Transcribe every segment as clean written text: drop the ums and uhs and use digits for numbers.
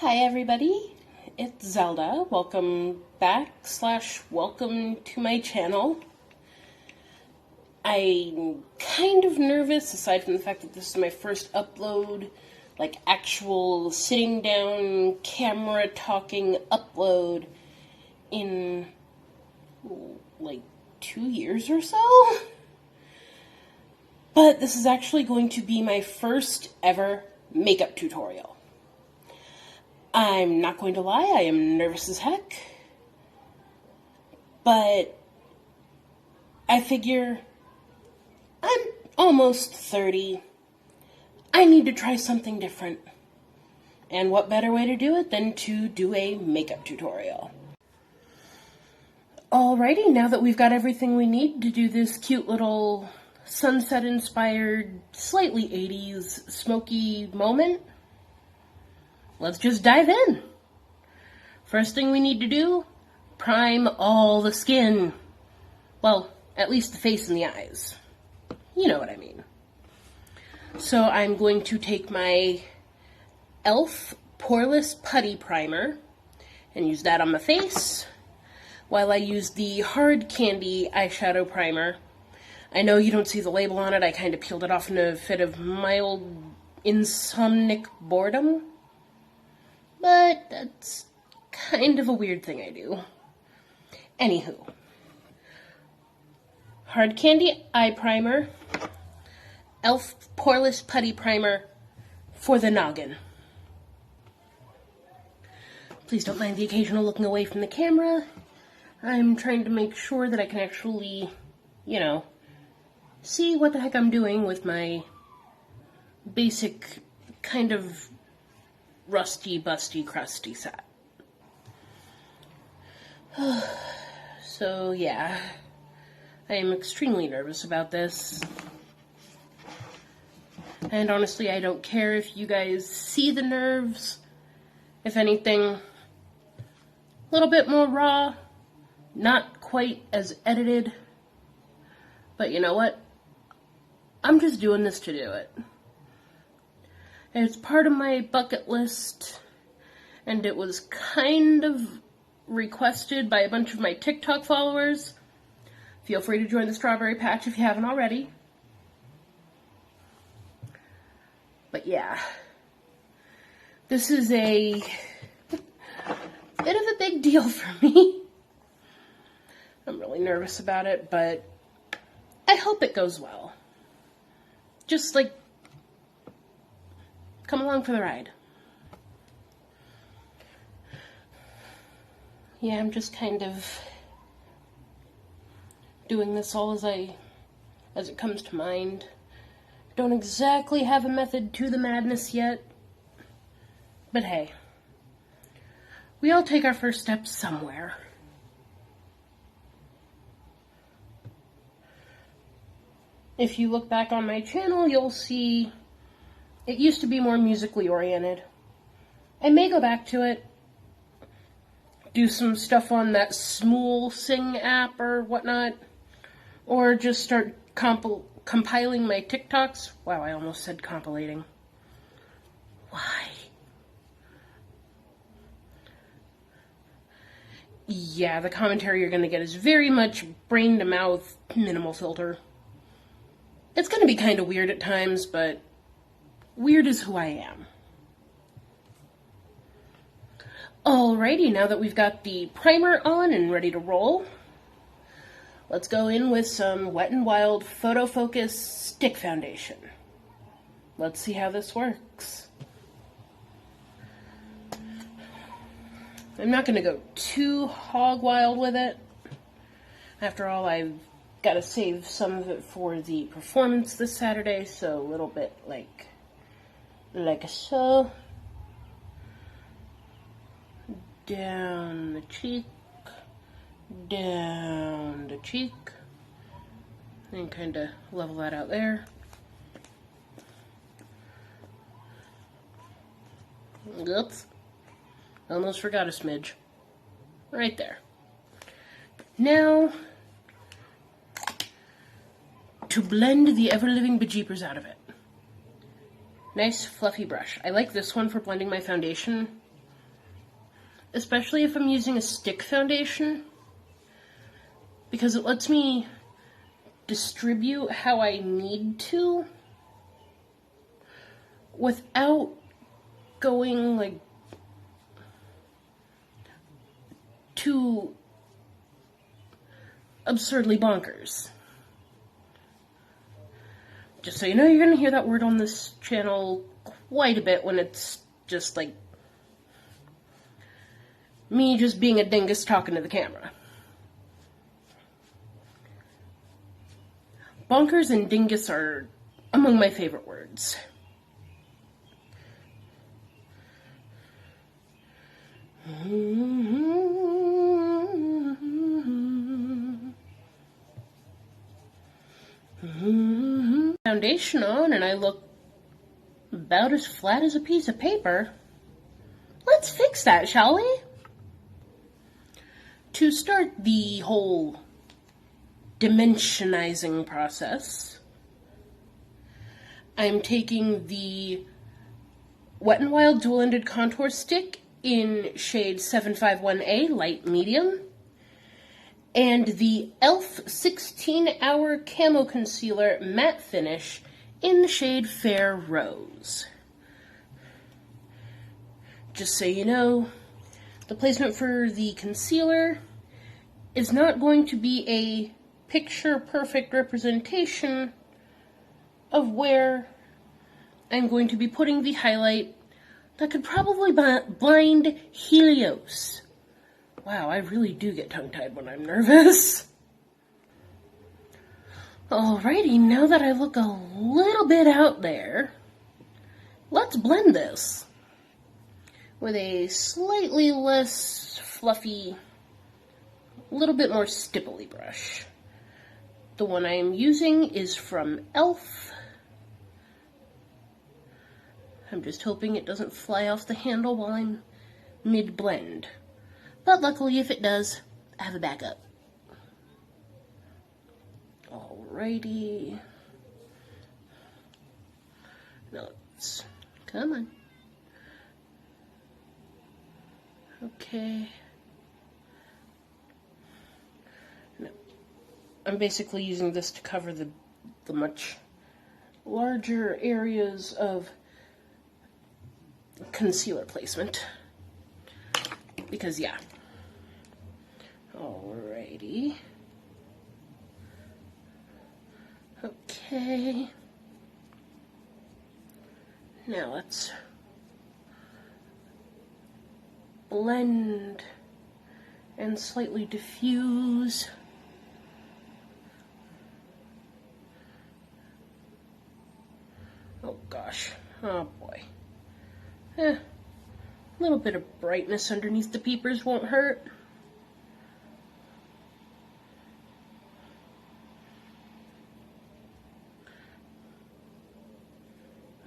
Hi everybody, it's Zelda. Welcome back / welcome to my channel. I'm kind of nervous, aside from the fact that this is my first upload, like actual sitting down, camera talking upload in like 2 years or so. But this is actually going to be my first ever makeup tutorial. I'm not going to lie, I am nervous as heck, but I figure I'm almost 30. I need to try something different. And what better way to do it than to do a makeup tutorial. Alrighty, now that we've got everything we need to do this cute little sunset-inspired, slightly 80s smoky moment, let's just dive in. First thing we need to do, prime all the skin. Well, at least the face and the eyes. You know what I mean. So I'm going to take my e.l.f. Poreless Putty Primer and use that on my face, while I use the Hard Candy Eyeshadow Primer. I know you don't see the label on it, I kind of peeled it off in a fit of mild insomnic boredom. But that's kind of a weird thing I do. Anywho. Hard Candy Eye Primer. e.l.f. Poreless Putty Primer for the noggin. Please don't mind the occasional looking away from the camera. I'm trying to make sure that I can actually, see what the heck I'm doing with my basic kind of rusty, busty, crusty set. So, yeah. I am extremely nervous about this. And honestly, I don't care if you guys see the nerves. If anything, a little bit more raw. Not quite as edited. But you know what? I'm just doing this to do it. It's part of my bucket list, and it was kind of requested by a bunch of my TikTok followers. Feel free to join the Strawberry Patch if you haven't already. But yeah, this is a bit of a big deal for me. I'm really nervous about it, but I hope it goes well. Just come along for the ride. Yeah, I'm just kind of doing this all as it comes to mind. Don't exactly have a method to the madness yet. But hey, we all take our first steps somewhere. If you look back on my channel, you'll see it used to be more musically oriented. I may go back to it, do some stuff on that Smool Sing app or whatnot, or just start compiling my TikToks. Wow, I almost said compilating. Why? Yeah, the commentary you're going to get is very much brain to mouth, minimal filter. It's going to be kind of weird at times, but weird is who I am. Alrighty, now that we've got the primer on and ready to roll, let's go in with some Wet n Wild Photo Focus Stick Foundation. Let's see how this works. I'm not going to go too hog wild with it. After all, I've got to save some of it for the performance this Saturday, so a little bit like so. Down the cheek, down the cheek, and kind of level that out there. Oops, almost forgot a smidge. Right there. Now, to blend the ever-living bejeepers out of it. Nice fluffy brush. I like this one for blending my foundation. especially if I'm using a stick foundation, because it lets me distribute how I need to without going like too absurdly bonkers. Just so you know, you're gonna hear that word on this channel quite a bit when it's just like me just being a dingus talking to the camera. Bonkers and dingus are among my favorite words. Foundation on and I look about as flat as a piece of paper. Let's fix that, shall we? To start the whole dimensionizing process, I'm taking the Wet n Wild dual-ended contour stick in shade 751A, light medium, and the e.l.f. 16-Hour Camo Concealer Matte Finish in the shade Fair Rose. Just so you know, the placement for the concealer is not going to be a picture-perfect representation of where I'm going to be putting the highlight that could probably blind Helios. Wow, I really do get tongue-tied when I'm nervous. Alrighty, now that I look a little bit out there, let's blend this with a slightly less fluffy, a little bit more stipply brush. The one I am using is from e.l.f. I'm just hoping it doesn't fly off the handle while I'm mid-blend. But luckily, if it does, I have a backup. Alrighty. Now let's, come on. Okay. No. I'm basically using this to cover the much larger areas of concealer placement. Because, yeah. Alrighty. Okay. Now let's blend and slightly diffuse. Oh gosh. Oh boy. A little bit of brightness underneath the peepers won't hurt.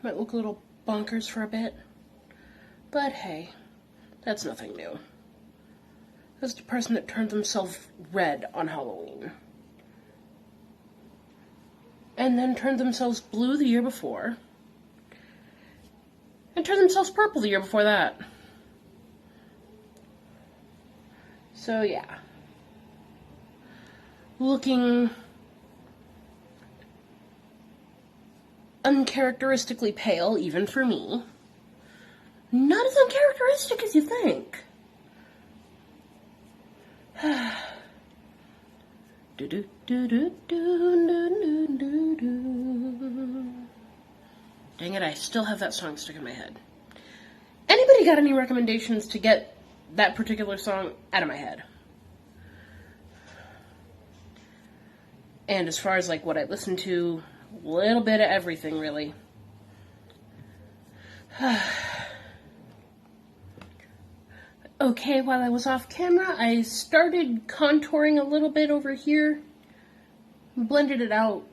Might look a little bonkers for a bit, but hey, that's nothing new. That's the person that turned themselves red on Halloween, and then turned themselves blue the year before, and turned themselves purple the year before that. So yeah, looking uncharacteristically pale, even for me. Not as uncharacteristic as you think. Dang it, I still have that song stuck in my head. Anybody got any recommendations to get that particular song out of my head? And as far as like what I listen to, a little bit of everything, really. Okay, while I was off camera, I started contouring a little bit over here. Blended it out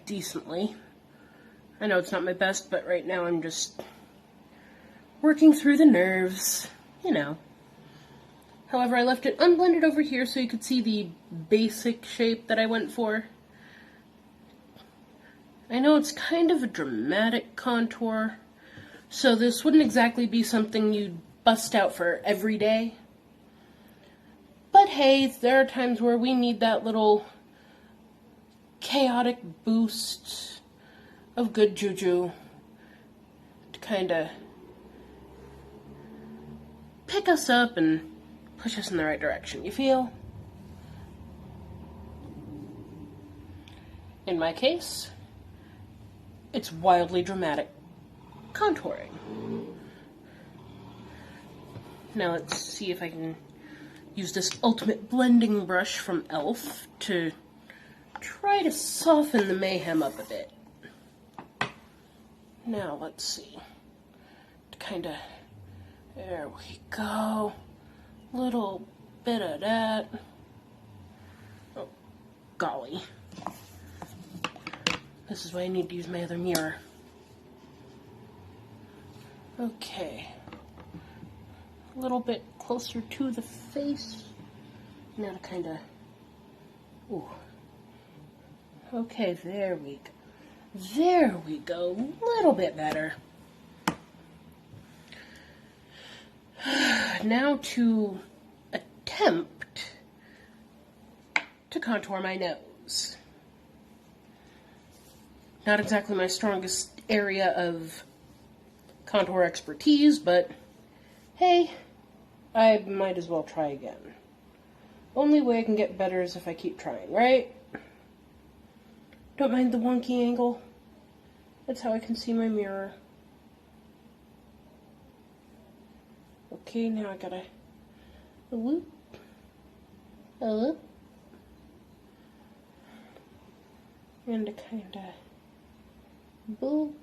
decently. I know it's not my best, but right now I'm just working through the nerves, you know. However, I left it unblended over here so you could see the basic shape that I went for. I know it's kind of a dramatic contour, so this wouldn't exactly be something you'd bust out for every day. But hey, there are times where we need that little chaotic boost of good juju to kind of pick us up and push us in the right direction. You feel? In my case, it's wildly dramatic contouring. Now let's see if I can use this ultimate blending brush from e.l.f. to try to soften the mayhem up a bit. Now let's see. To kind of, there we go. Little bit of that. Oh, golly. This is why I need to use my other mirror. Okay. A little bit closer to the face. Now to kind of, ooh. Okay, there we go. There we go. A little bit better. Now to attempt to contour my nose. Not exactly my strongest area of contour expertise, but hey, I might as well try again. Only way I can get better is if I keep trying, right? Don't mind the wonky angle. That's how I can see my mirror. Okay, now I gotta a loop, and a kinda boop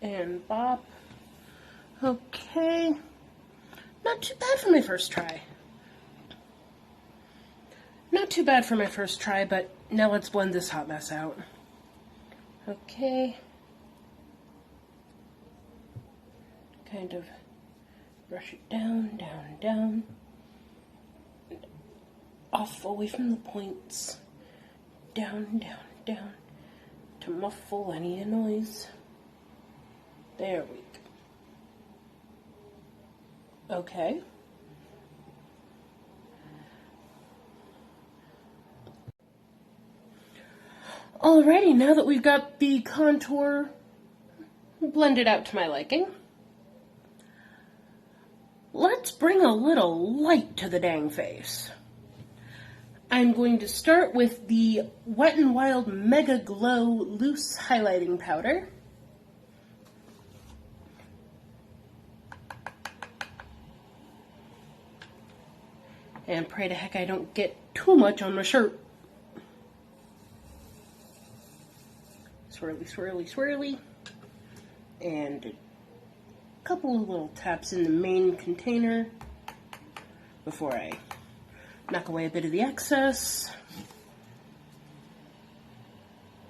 and bop. Okay, not too bad for my first try. Not too bad for my first try, but now let's blend this hot mess out. Okay. Kind of brush it down, down, down. And off away from the points. Down, down, down. To muffle any noise. There we go. Okay. Alrighty, now that we've got the contour blended out to my liking, let's bring a little light to the dang face. I'm going to start with the Wet n Wild Mega Glow Loose Highlighting Powder. And pray to heck I don't get too much on my shirt. Swirly, swirly, swirly. And a couple of little taps in the main container before I knock away a bit of the excess.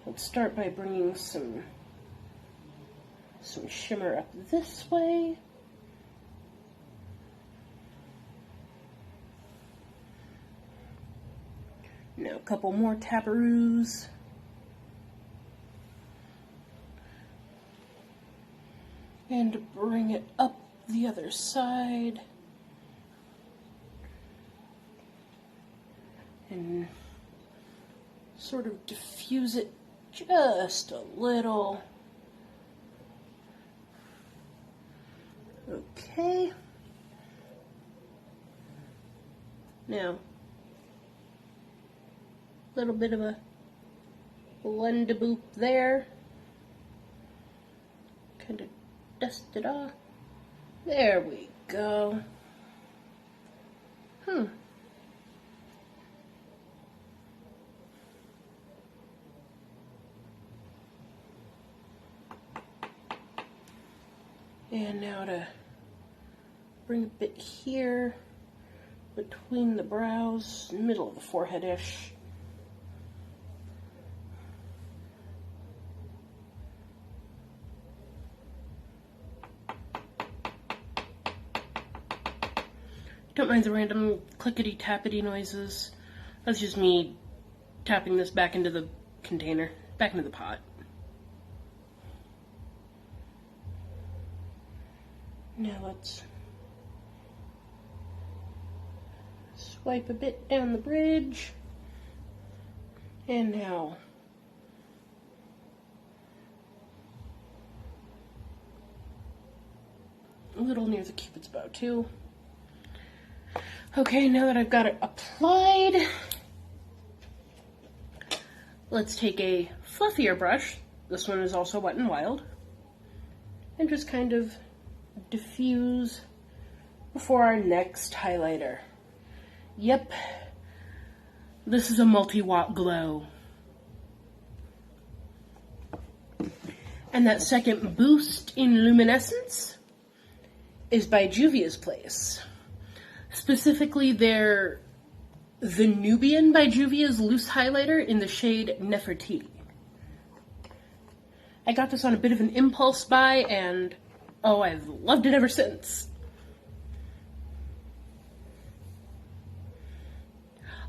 Let's start by bringing some shimmer up this way. Now a couple more taparoos. And bring it up the other side. And sort of diffuse it just a little. Okay. Now, a little bit of a blend-a-boop there. Kind of dust it off. There we go. And now to bring a bit here between the brows, middle of the forehead-ish. Don't mind the random clickety-tappity noises. That's just me tapping this back into the container, back into the pot. Now let's Swipe a bit down the bridge. And now a little near the Cupid's bow too. Okay, now that I've got it applied, let's take a fluffier brush. This one is also Wet n Wild. And just kind of diffuse before our next highlighter. Yep, this is a multi-watt glow. And that second boost in luminescence is by Juvia's Place. Specifically their The Nubian by Juvia's loose highlighter in the shade Nefertiti. I got this on a bit of an impulse buy, and oh, I've loved it ever since.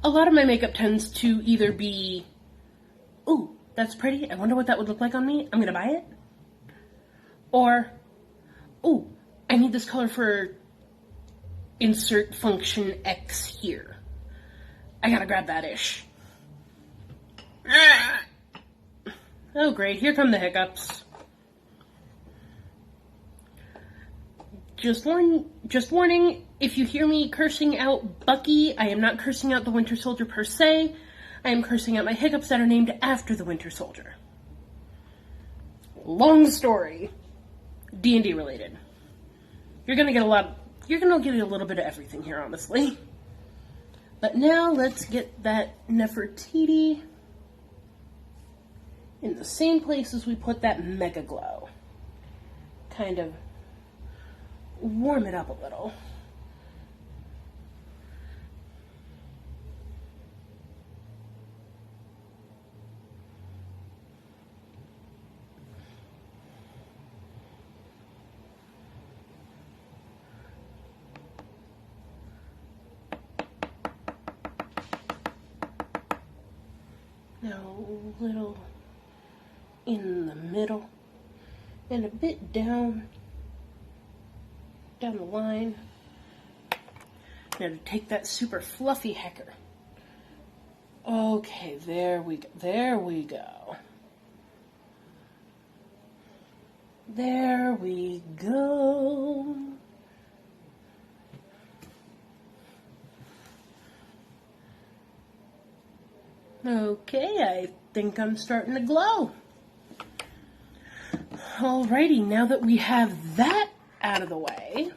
A lot of my makeup tends to either be, ooh, that's pretty, I wonder what that would look like on me, I'm gonna buy it. Or, ooh, I need this color for insert function X here. I gotta grab that ish. Oh great, here come the hiccups. Just warning, if you hear me cursing out Bucky, I am not cursing out the Winter Soldier per se. I am cursing out my hiccups that are named after the Winter Soldier. Long story. D&D related. You're gonna get a little bit of everything here, honestly. But now let's get that Nefertiti in the same place as we put that Mega Glow. Kind of warm it up a little. Now a little in the middle and a bit down the line. Now to take that super fluffy hecker. Okay, there we go. There we go. There we go. Okay, I think I'm starting to glow. Alrighty, now that we have that out of the way,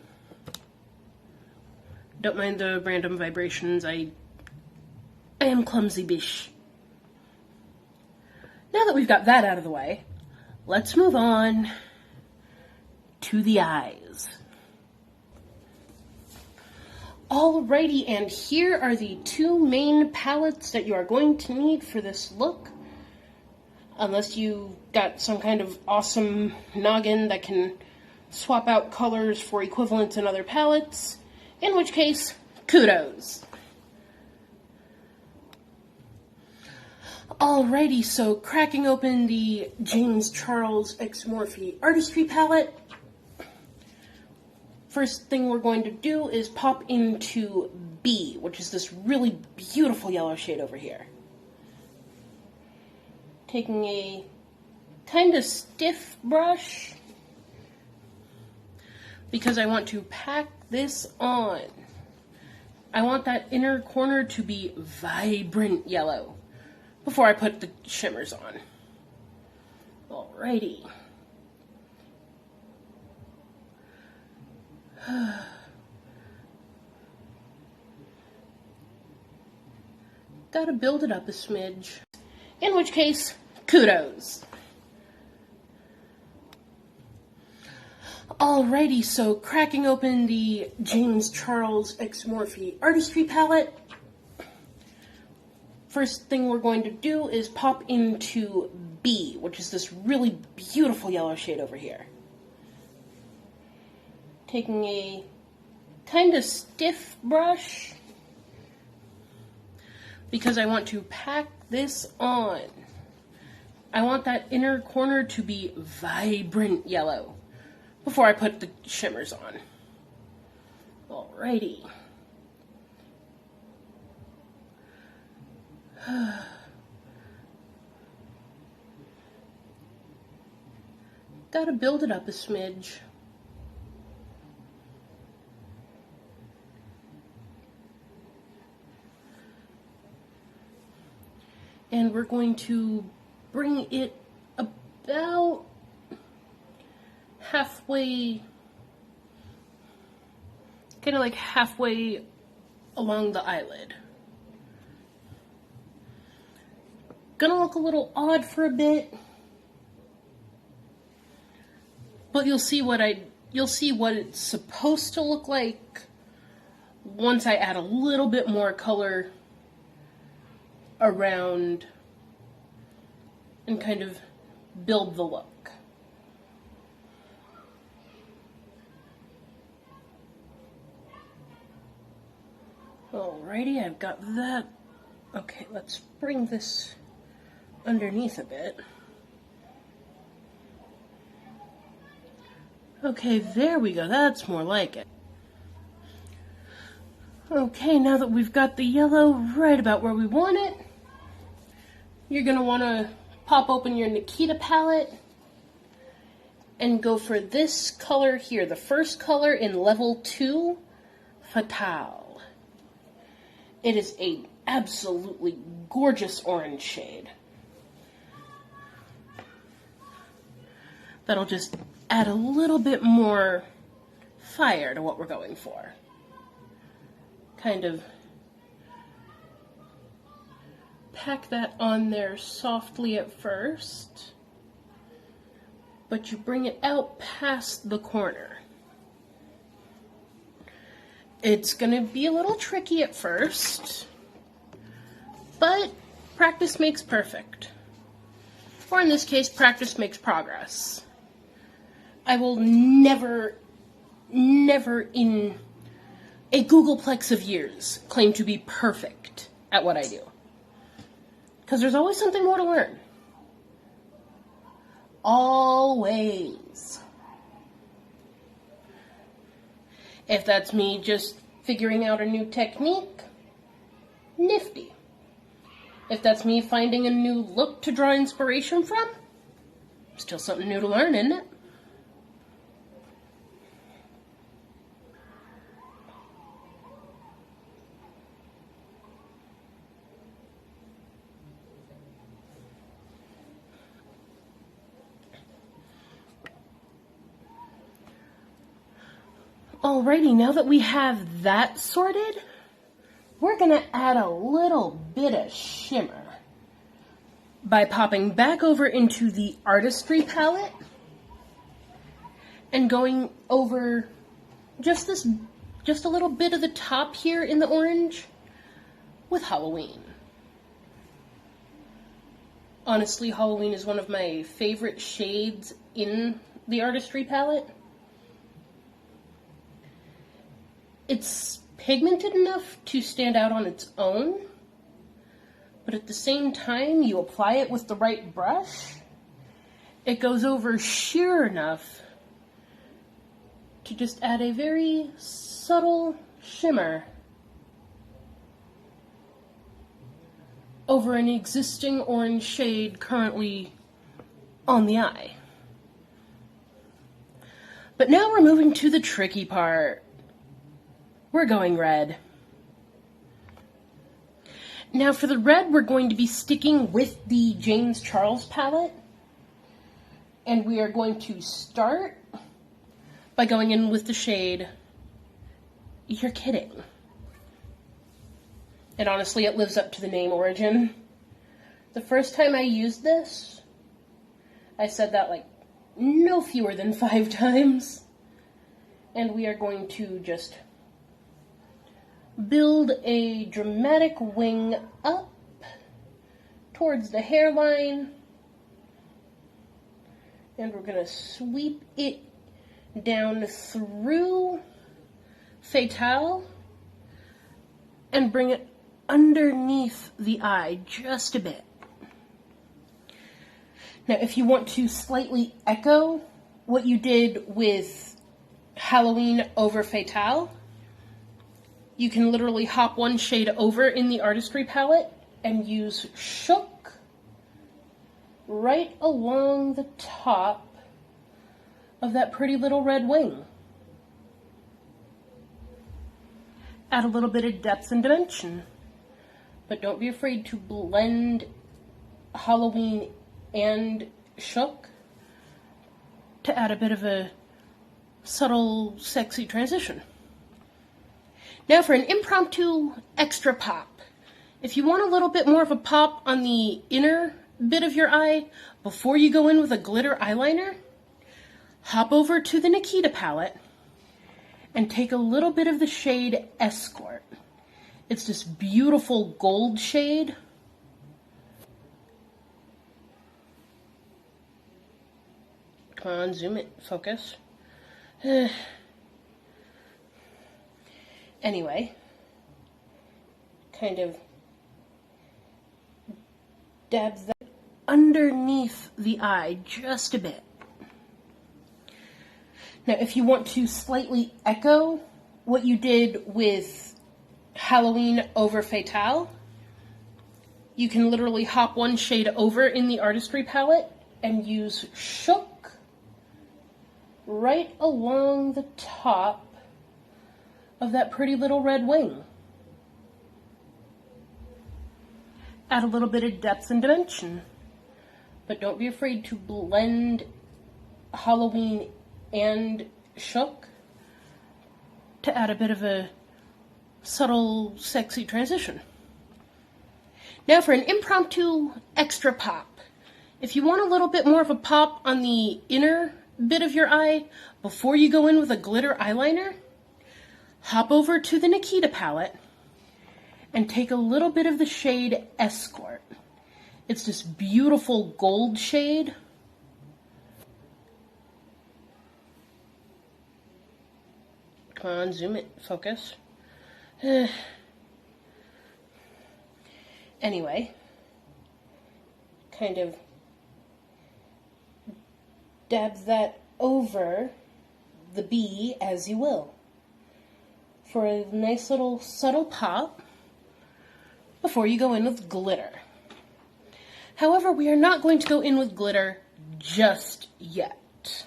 don't mind the random vibrations, I am clumsy bish. Now that we've got that out of the way, let's move on to the eyes. Alrighty, and here are the two main palettes that you are going to need for this look. Unless you got some kind of awesome noggin that can swap out colors for equivalents in other palettes, in which case, kudos. Alrighty, so cracking open the James Charles x Morphe Artistry palette, first thing we're going to do is pop into B, which is this really beautiful yellow shade over here. Taking a kind of stiff brush, because I want to pack this on. I want that inner corner to be vibrant yellow before I put the shimmers on. Alrighty. Gotta build it up a smidge. In which case, kudos. Alrighty, so cracking open the James Charles x Morphe Artistry palette, first thing we're going to do is pop into B, which is this really beautiful yellow shade over here. Taking a kind of stiff brush, because I want to pack this on. I want that inner corner to be vibrant yellow before I put the shimmers on. Alrighty. Gotta build it up a smidge. And we're going to bring it about halfway, kind of like halfway along the eyelid. Gonna look a little odd for a bit, but you'll see what it's supposed to look like once I add a little bit more color around and kind of build the look. Alrighty, I've got that. Okay, let's bring this underneath a bit. Okay, there we go. That's more like it. Okay, now that we've got the yellow right about where we want it, you're going to want to pop open your Nikita palette and go for this color here, the first color in level 2, Fatale. It is an absolutely gorgeous orange shade. That'll just add a little bit more fire to what we're going for. Kind of pack that on there softly at first, but you bring it out past the corner. It's going to be a little tricky at first, but practice makes perfect. Or in this case, practice makes progress. I will never in a Googleplex of years claim to be perfect at what I do. Because there's always something more to learn. Always. If that's me just figuring out a new technique, nifty. If that's me finding a new look to draw inspiration from, still something new to learn, isn't it? Alrighty, now that we have that sorted, we're going to add a little bit of shimmer by popping back over into the Artistry palette and going over just a little bit of the top here in the orange with Halloween. Honestly, Halloween is one of my favorite shades in the Artistry palette. It's pigmented enough to stand out on its own, but at the same time, you apply it with the right brush, it goes over sheer enough to just add a very subtle shimmer over an existing orange shade currently on the eye. But now we're moving to the tricky part. We're going red. Now for the red, we're going to be sticking with the James Charles palette. And we are going to start by going in with the shade You're Kidding. And honestly, it lives up to the name Origin. The first time I used this, I said that like no fewer than 5 times. And we are going to just build a dramatic wing up towards the hairline, and we're going to sweep it down through Fatale and bring it underneath the eye just a bit. Now, if you want to slightly echo what you did with Halloween over Fatale, you can literally hop one shade over in the Artistry palette and use Shook right along the top of that pretty little red wing. Add a little bit of depth and dimension, but don't be afraid to blend Halloween and Shook to add a bit of a subtle, sexy transition. Now for an impromptu extra pop. If you want a little bit more of a pop on the inner bit of your eye before you go in with a glitter eyeliner, hop over to the Nikita palette and take a little bit of the shade Escort. It's this beautiful gold shade. Come on, zoom it, focus. Anyway, kind of dabs that underneath the eye just a bit. Now, if you want to slightly echo what you did with Halloween over Fatale, you can literally hop one shade over in the Artistry palette and use Shook right along the top of that pretty little red wing. Add a little bit of depth and dimension, but don't be afraid to blend Halloween and Shook to add a bit of a subtle, sexy transition. Now for an impromptu extra pop. If you want a little bit more of a pop on the inner bit of your eye before you go in with a glitter eyeliner, hop over to the Nikita palette and take a little bit of the shade Escort. It's this beautiful gold shade. Come on, zoom it, focus. Anyway, kind of dabs that over the B as you will for a nice little subtle pop before you go in with glitter. However, we are not going to go in with glitter just yet.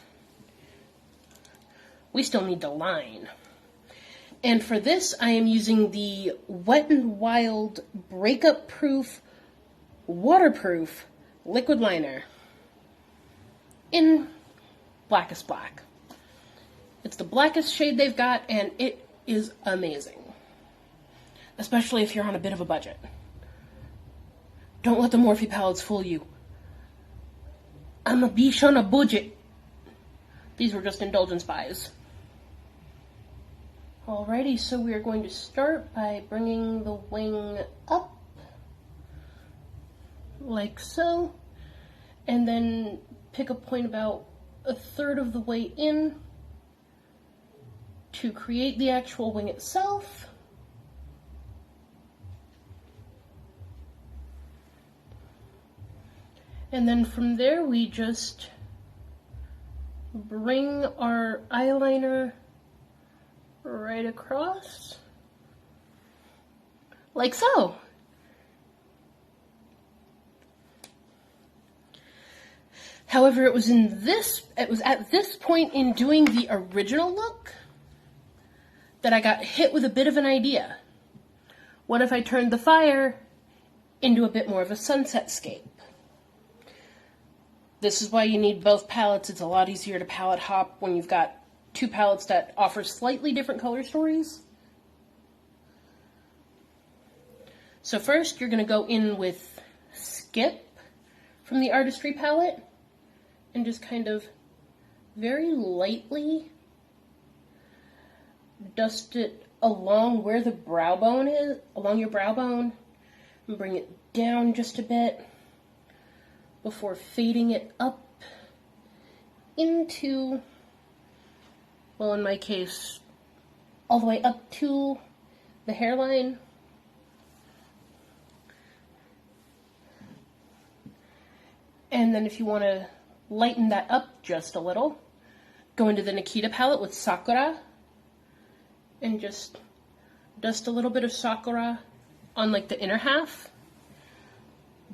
We still need to line. And for this, I am using the Wet n Wild Breakup Proof Waterproof Liquid Liner in Blackest Black. It's the blackest shade they've got, and it is amazing. Especially if you're on a bit of a budget. Don't let the Morphe palettes fool you. I'm a biche on a budget. These were just indulgence buys. Alrighty, so we are going to start by bringing the wing up, like so, and then pick a point about a third of the way in to create the actual wing itself. And then from there, we just bring our eyeliner right across, like so. However, it was at this point in doing the original look that I got hit with a bit of an idea. What if I turned the fire into a bit more of a sunset scape? This is why you need both palettes. It's a lot easier to palette hop when you've got two palettes that offer slightly different color stories. So first, you're going to go in with Skip from the Artistry palette and just kind of very lightly dust it along where the brow bone is, along your brow bone, and bring it down just a bit before fading it up into, well, in my case, all the way up to the hairline. And then if you want to lighten that up just a little, go into the Nikita palette with Sakura and just dust a little bit of Sakura on like the inner half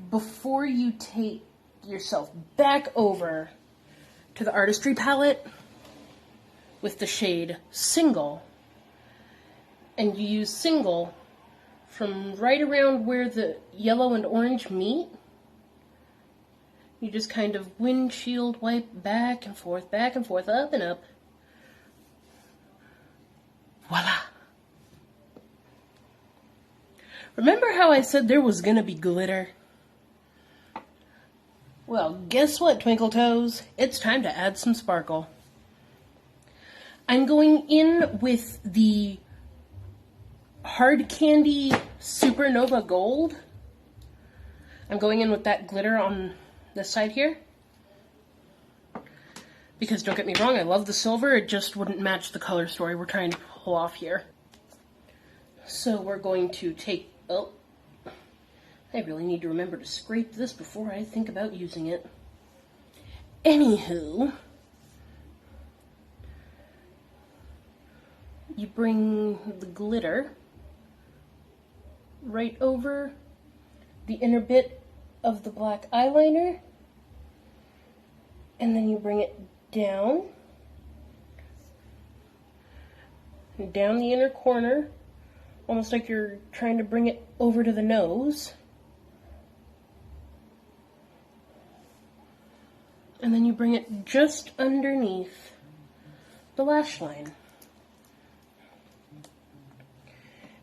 before you take yourself back over to the Artistry palette with the shade Single, and you use Single from right around where the yellow and orange meet, you just kind of windshield wipe back and forth, up and up. Voila! Remember how I said there was gonna be glitter? Well, guess what, Twinkle Toes? It's time to add some sparkle. I'm going in with the Hard Candy Supernova Gold. I'm going in with that glitter on this side here. Because don't get me wrong, I love the silver, it just wouldn't match the color story we're trying to pull off here. So we're going to take, oh, I really need to remember to scrape this before I think about using it. Anywho, you bring the glitter right over the inner bit of the black eyeliner, and then you bring it down the inner corner, almost like you're trying to bring it over to the nose. And then you bring it just underneath the lash line.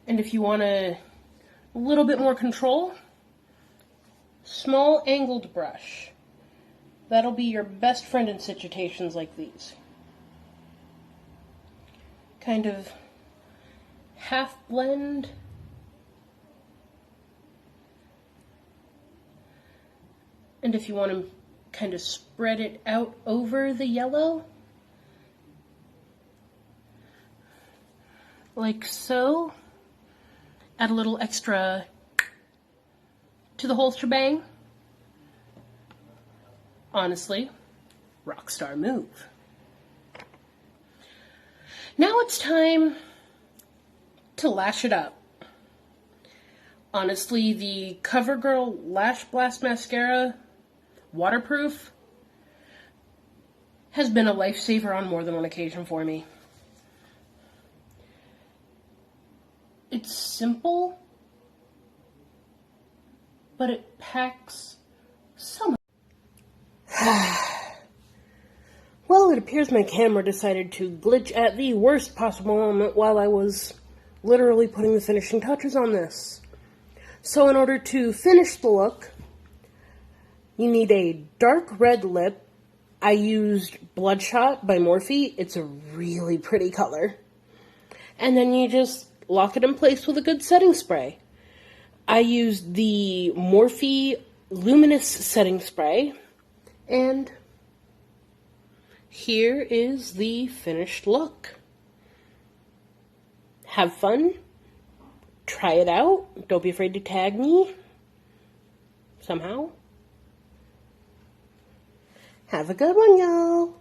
And if you want a little bit more control, small angled brush. That'll be your best friend in situations like these. Kind of half blend. And if you want to kind of spread it out over the yellow, like so, add a little extra to the whole shebang. Honestly, rockstar move. Now it's time to lash it up. Honestly, the Covergirl Lash Blast Mascara, waterproof, has been a lifesaver on more than one occasion for me. It's simple, but it packs so much. Well, it appears my camera decided to glitch at the worst possible moment while I was literally putting the finishing touches on this. So in order to finish the look, you need a dark red lip. I used Bloodshot by Morphe. It's a really pretty color. And then you just lock it in place with a good setting spray. I used the Morphe Luminous Setting Spray. And here is the finished look. Have fun. Try it out. Don't be afraid to tag me somehow. Have a good one, y'all.